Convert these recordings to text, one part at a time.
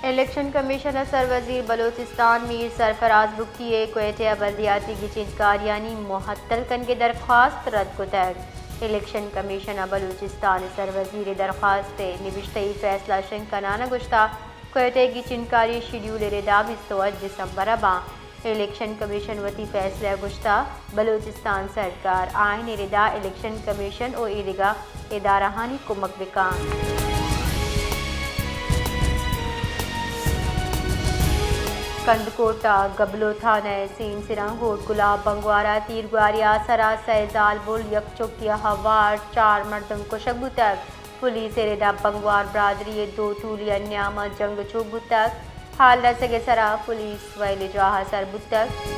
election commissioner سروزیر Balochistan میر سرفراز بگٹی کوئٹہ بلدیاتی گچین کاریانی معطل کن کے درخواست رد کو تک الیکشن کمیشنر بلوچستان سروزیر درخواست نوشتئی فیصلہ شنکنانہ گشتہ کوئٹہ گچین کاری شیڈیول ردا 28 دسمبر اباں الیکشن کمیشن وتی فیصلہ گشتہ بلوچستان سرکار آئین ردا الیکشن کمیشن او ایدگا ادارہانی کمک بکان کندکوٹا گبلو تھانہ سین سرنگ ہوٹ گلاب بنگوارہ تیرگواریا سرا سیزال بول یک چوکیا ہوار 4 مردم کشک بوتک پولیس ردا بنگوار برادری 2 طولیہ نیامہ جنگ چوک بوتک حال رسگ سرا پولیس ویل جواہ سر بوتک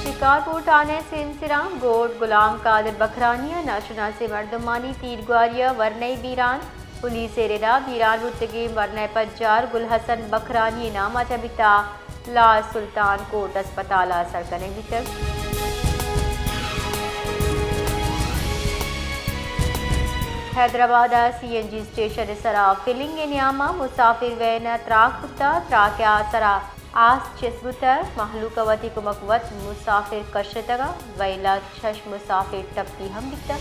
شکارپور تھانے سین سرنگ گوٹ غلام قادر بکرانیہ ناشنا سے مردمانی تیرگواریا ورنئی بیران پولیس ردا بیران بتگی ورنہ پجار گل حسن بکرانی نامہ چبتا لا سلطان کوٹ اسپتال سرکنے بتگ حیدرآباد سی این جی اسٹیشن سرا فلنگ نیامہ مسافر وین تراک بتا تراکیا سرا آس چس بتر محلوک وتی کمک مسافر کشتگا ویلا 6 مسافر ٹپی ہم بتا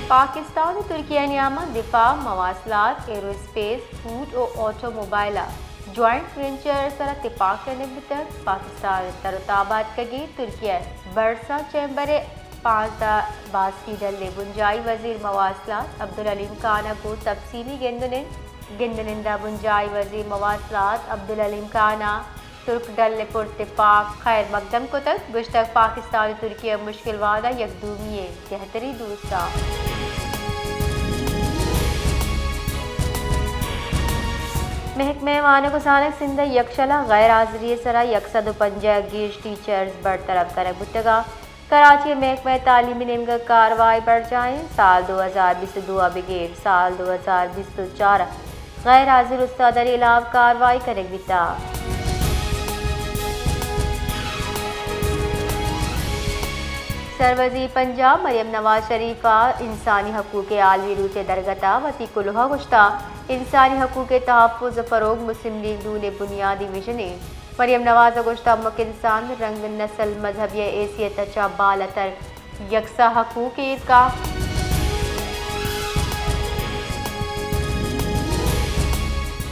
پاکستان و ترکیہ نیامہ دفاع مواصلات ایرو اسپیس فوڈ و آٹو موبائلہ جوائنٹ وینچر سر اتفاق کرنے بتک پاکستان ترتابات کگی ترکیہ برسا چیمبر 15 باس کی دل بنجائی وزیر مواصلات عبدالعلیم کانہ کو تفصیلی گندنندہ بنجائی وزیر مواصلات عبدالعلیم کانہ ترک ڈل پر اتفاق خیر مقدم کو تک گشتک پاکستان ترکیہ مشکل وعدہ یکدومیے بہتری دوسرا محکمہ معنی کو سانک سندھ یکشلا غیر حاضری سرا 150 گیش ٹیچرز برطرف کرک بتگا کراچی محکمہ تعلیمی نمگہ کاروائی بڑھ جائیں سال 2022 بغیر سال 2024 غیر حاضر استاد علاوہ کاروائی کرک بتا سروزی پنجاب مریم نواز شریفہ انسانی حقوق عالمی روچ درگتا وتی کلوہ گشتہ انسانی حقوق تحفظ فروغ مسلم لیگ دون بنیادی ویژن مریم نواز گشتہ مک انسان رنگ نسل مذہبی حیثیت اچا بالتر یکساں حقوق کا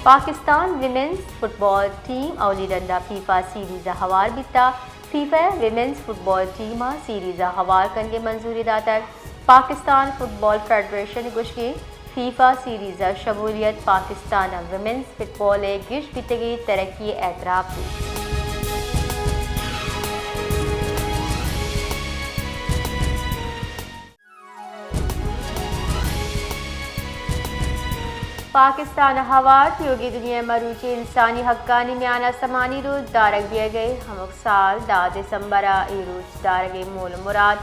پاکستان ویمنز فٹ بال ٹیم اولی ڈنڈا فیفا سیریز ہوار بتا فیفا ویمنز فٹ بال ٹیم سیریز ہوار کنگے منظوری داتر پاکستان فٹ بال فیڈریشن گشگی فیفا سیریز شمولیت پاکستان ویمنز فٹ بال گش بتگی ترقی اعتراف پاکستان ہوار یوگی دنیا مروچی انسانی حقانی میانہ سمانی روز دارک دیے گئے ہمک سال 10 دسمبر روز دارگے مول مراد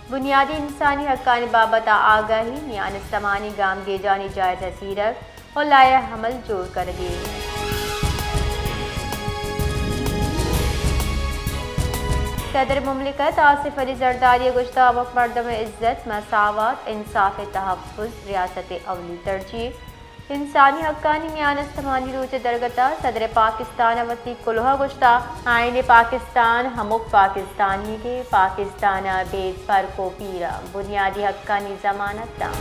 بنیادی انسانی حقانی بابت آگاہی میان سمانی گام گے جانی جائزہ سیرک اور لائے حمل جوڑ کر گے صدر مملکت آصف علی زرداری گشتہ وقت مردم عزت مساوات انصاف تحفظ ریاست اولی ترجیح انسانی حقانی میان استمانی روچ درگتا صدر پاکستان وتی کلوہ گشتہ آئین پاکستان ہمک پاکستانی کے پاکستان بید فرق و پیرا بنیادی حقانی ضمانت دا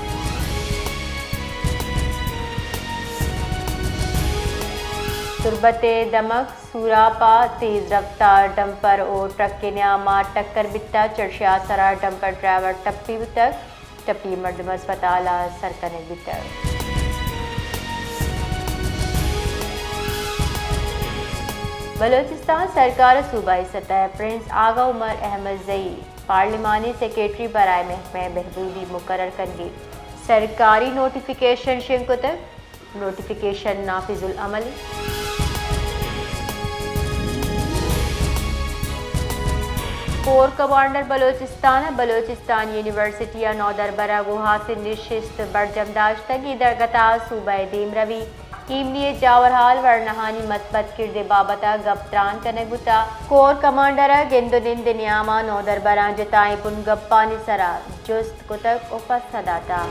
تربت دمک سوراپا تیز رفتار ڈمپر اور ٹرک کے نیامہ ٹکر بتا چرشیا سرا ڈمپر ڈرائیور ٹپی بتک ٹپی مردم اسپتال سرکنے بتک بلوچستان سرکار صوبائی سطح پرنس آغا عمر احمد زئی پارلیمانی سیکریٹری برائے محکمہ بہبودی مقرر کنگے سرکاری نوٹیفیکیشن شنکتر نوٹیفیکیشن نافذ العمل کور کمانڈر بلوچستان یونیورسٹی نودر برا گو حاصل نشست برجم داشتگی درگتا صوبہ دیم روی ایمنی جاور حال ورنہانی متبت کردے بابتا گپتران کنگ بتا کور کمانڈر گندو نند نیاما نودر بران جتائیں پن گپانی سرا جست کتک افت صداتا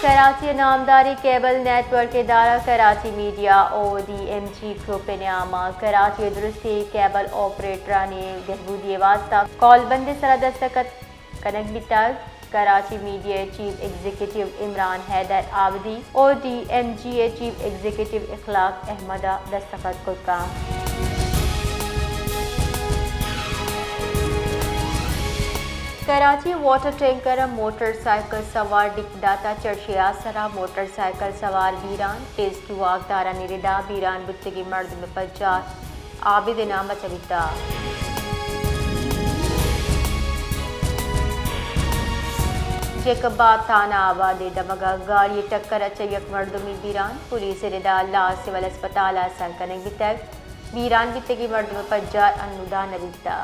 کراچی نامداری کیبل نیٹ ورک ادارہ Karachi media O D M G group نیاما کراچی درستی کیبل آپریٹرانی بہبودی واسطہ کال بندی سرا دستخط کنگ بیتا Karachi media chief executive Imran Haider Abidi O D M G اے چیف ایگزیکٹو اخلاق احمدہ دستخط کتا Karachi water tanker motorcycle سوار ڈک داتا چرشیا سرا موٹر سائیکل سوار بیران تیز کی واقدارہ نردا بیران بتگی مرد میں پجار عابد نامہ چویتا جیکباب تھانہ آباد دمگا گاڑی ٹکر اچھا یک مردمی بیران پولیس ردا لا سول اسپتال سنکنگ بتگ بیران بتگی مرد میں پجار انودا نبیتا